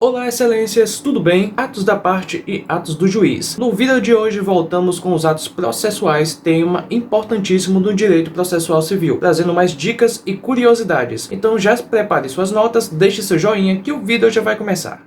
Olá, excelências, tudo bem? Atos da parte e atos do juiz. No vídeo de hoje voltamos com os atos processuais, tema importantíssimo do direito processual civil, trazendo mais dicas e curiosidades. Então já prepare suas notas, deixe seu joinha que o vídeo já vai começar.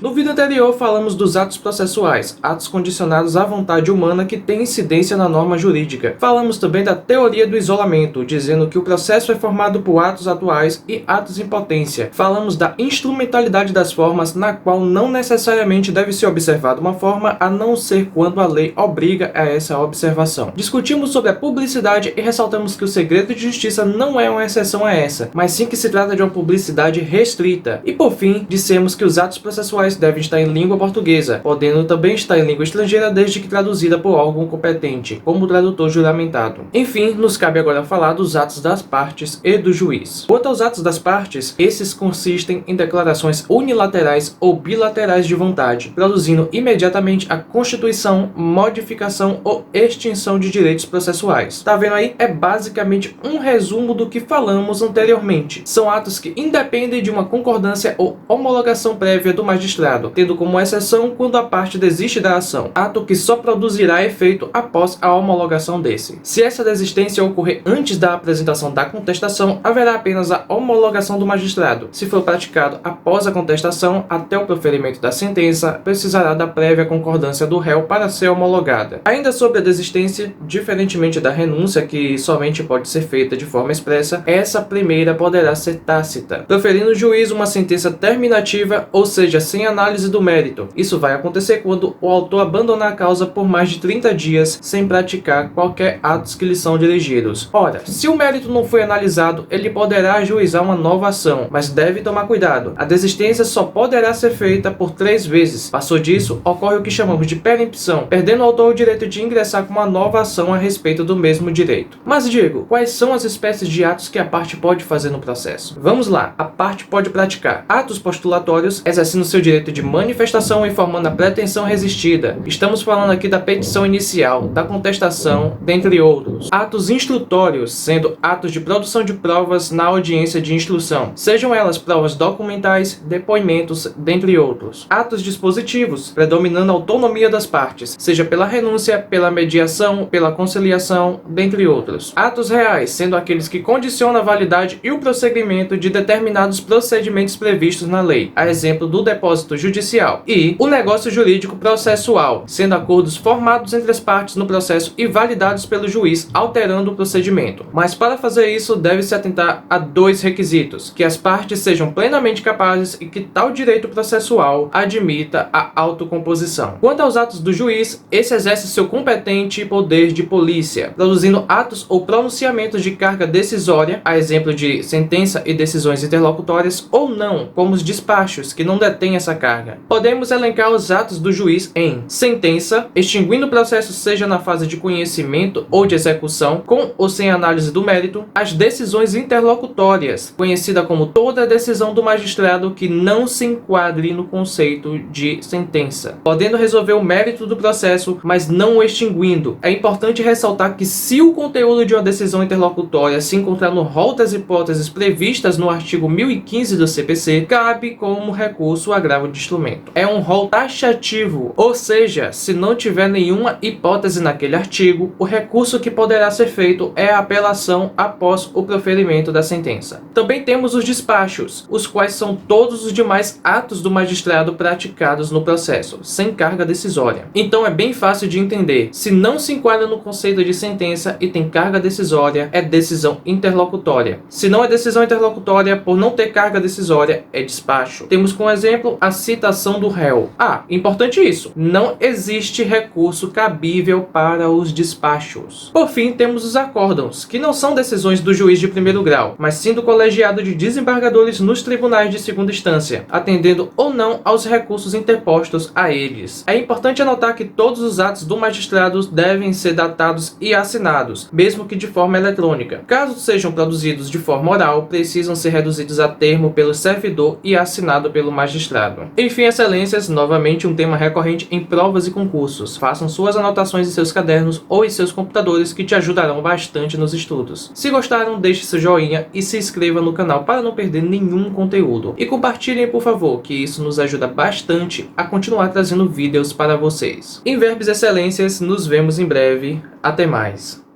No vídeo anterior falamos dos atos processuais, atos condicionados à vontade humana que têm incidência na norma jurídica. Falamos também da teoria do isolamento, dizendo que o processo é formado por atos atuais e atos em potência. Falamos da instrumentalidade das formas, na qual não necessariamente deve ser observada uma forma, a não ser quando a lei obriga a essa observação. Discutimos sobre a publicidade e ressaltamos que o segredo de justiça não é uma exceção a essa, mas sim que se trata de uma publicidade restrita. E por fim, dissemos que os atos processuais devem estar em língua portuguesa, podendo também estar em língua estrangeira desde que traduzida por órgão competente, como o tradutor juramentado. Enfim, nos cabe agora falar dos atos das partes e do juiz. Quanto aos atos das partes, esses consistem em declarações unilaterais ou bilaterais de vontade, produzindo imediatamente a constituição, modificação ou extinção de direitos processuais. Tá vendo aí? É basicamente um resumo do que falamos anteriormente. São atos que independem de uma concordância ou homologação prévia do magistrado, tendo como exceção quando a parte desiste da ação, ato que só produzirá efeito após a homologação desse. Se essa desistência ocorrer antes da apresentação da contestação, haverá apenas a homologação do magistrado. Se for praticado após a contestação, até o proferimento da sentença, precisará da prévia concordância do réu para ser homologada. Ainda sobre a desistência, diferentemente da renúncia, que somente pode ser feita de forma expressa, essa primeira poderá ser tácita, proferindo o juiz uma sentença terminativa, ou seja, sem análise do mérito. Isso vai acontecer quando o autor abandonar a causa por mais de 30 dias sem praticar qualquer atos que lhe são dirigidos. Ora, se o mérito não foi analisado, ele poderá ajuizar uma nova ação, mas deve tomar cuidado. A desistência só poderá ser feita por 3 vezes. Passou disso, ocorre o que chamamos de perempção, perdendo o autor o direito de ingressar com uma nova ação a respeito do mesmo direito. Mas, Diego, quais são as espécies de atos que a parte pode fazer no processo? Vamos lá. A parte pode praticar atos postulatórios, exercendo seu direito de manifestação informando a pretensão resistida. Estamos falando aqui da petição inicial, da contestação, dentre outros. Atos instrutórios, sendo atos de produção de provas na audiência de instrução, sejam elas provas documentais, depoimentos, dentre outros. Atos dispositivos, predominando a autonomia das partes, seja pela renúncia, pela mediação, pela conciliação, dentre outros. Atos reais, sendo aqueles que condicionam a validade e o prosseguimento de determinados procedimentos previstos na lei, a exemplo do depósito judicial, e o negócio jurídico processual, sendo acordos formados entre as partes no processo e validados pelo juiz, alterando o procedimento. Mas para fazer isso, deve-se atentar a 2 requisitos: que as partes sejam plenamente capazes e que tal direito processual admita a autocomposição. Quanto aos atos do juiz, esse exerce seu competente poder de polícia, produzindo atos ou pronunciamentos de carga decisória, a exemplo de sentença e decisões interlocutórias, ou não, como os despachos, que não detêm essa carga. Podemos elencar os atos do juiz em sentença, extinguindo o processo seja na fase de conhecimento ou de execução, com ou sem análise do mérito; as decisões interlocutórias, conhecida como toda decisão do magistrado que não se enquadre no conceito de sentença, podendo resolver o mérito do processo, mas não o extinguindo. É importante ressaltar que se o conteúdo de uma decisão interlocutória se encontrar no rol das hipóteses previstas no artigo 1015 do CPC, cabe como recurso o agravo de instrumento. É um rol taxativo, ou seja, se não tiver nenhuma hipótese naquele artigo, o recurso que poderá ser feito é a apelação após o proferimento da sentença. Também temos os despachos, os quais são todos os demais atos do magistrado praticados no processo, sem carga decisória. Então é bem fácil de entender. Se não se enquadra no conceito de sentença e tem carga decisória, é decisão interlocutória. Se não é decisão interlocutória, por não ter carga decisória, é despacho. Temos como exemplo a citação do réu. Importante isso, não existe recurso cabível para os despachos. Por fim, temos os acórdãos, que não são decisões do juiz de primeiro grau, mas sim do colegiado de desembargadores nos tribunais de segunda instância, atendendo ou não aos recursos interpostos a eles. É importante anotar que todos os atos do magistrado devem ser datados e assinados, mesmo que de forma eletrônica. Caso sejam produzidos de forma oral, precisam ser reduzidos a termo pelo servidor e assinado pelo magistrado. claro. Enfim, excelências, novamente um tema recorrente em provas e concursos. Façam suas anotações em seus cadernos ou em seus computadores que te ajudarão bastante nos estudos. Se gostaram, deixe seu joinha e se inscreva no canal para não perder nenhum conteúdo. E compartilhem, por favor, que isso nos ajuda bastante a continuar trazendo vídeos para vocês. Em Verbos Excelências, nos vemos em breve. Até mais!